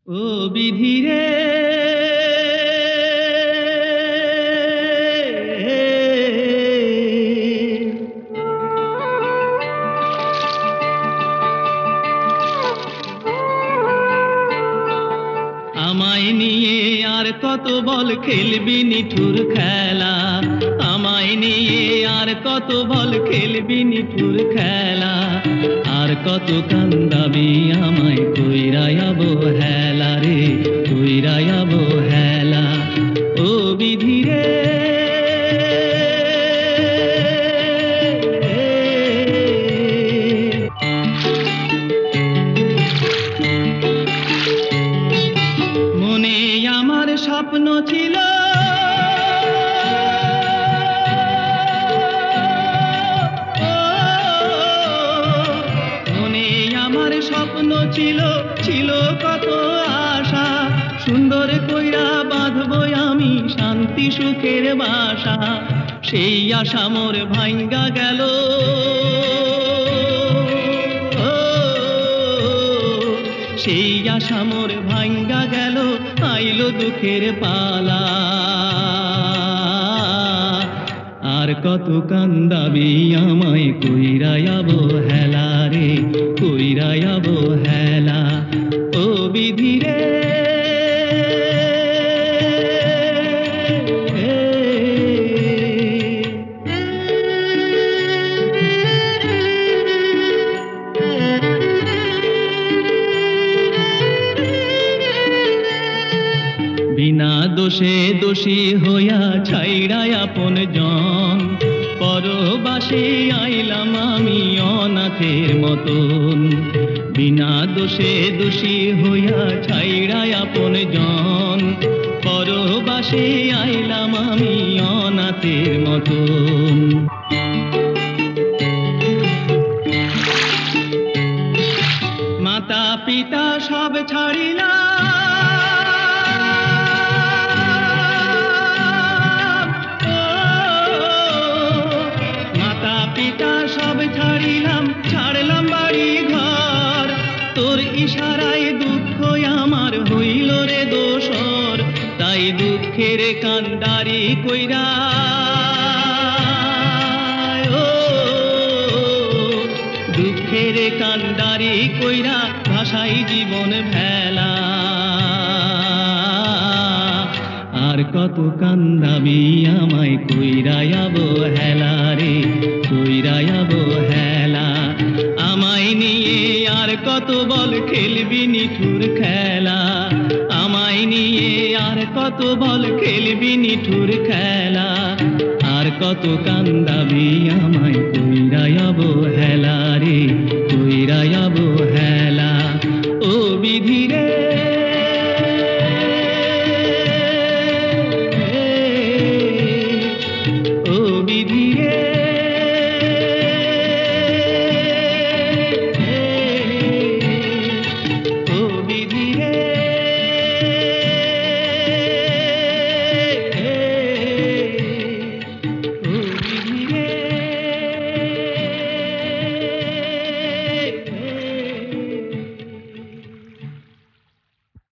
ও বিধি রে, আমায় নিয়ে আর কত বল খেলবি নিঠুর খেলা। আমায় নিয়ে আর কত বল খেলবি নিঠুর খেলা। আর কত কান্দাবি আমায় কইরাই অবহেলা রে, কইরাই অবহেলা। ও বিধি রে, মনে আমার স্বপ্ন ছিল, মনে আমার স্বপ্ন ছিল, ছিল কত আশা। সুন্দর কইরা বাঁধবো আমি শান্তি সুখের বাসা। সেই আশা মোর ভাঙ্গা গেল, সেই আশা মোর ভাঙ্গা গেল, আইলো দুঃখের পালা। আর কত কান্দাবি আমায় কইরাই অবহেলা রে, কইরাই অবহেলা। ও বিধি রে, বিনা দোষে দোষী হইয়া ছাইড়াই আপন জন, পরবাসে আইলাম আমি অনাথের মতন। বিনা দোষে দোষী হইয়া ছাইড়াই আপন জন, পরবাসে আইলাম আমি অনাথের মতন। মাতা পিতা সব ছাড়িলাম, মাতা পিতা সব ছাড়িলাম, ছাড়লাম বাড়ি ঘর। তোর ইশারায় দুঃখ আমার হইল রে দোসর, তাই দুঃখের কান্দারি কইরা, দুঃখের কান্দারি কইরা ভাষাই জীবন ভেলা। আর কত কান্দাবি আমায় কইরাই অবহেলা রে, কইরাই অবহেলা। আমায় নিয়ে আর কত বল খেলবি নিঠুর খেলা। আমায় নিয়ে আর কত বল খেলবি নিঠুর খেলা। আর কত কান্দাবি আমায় কইরাই অবহেলা রে,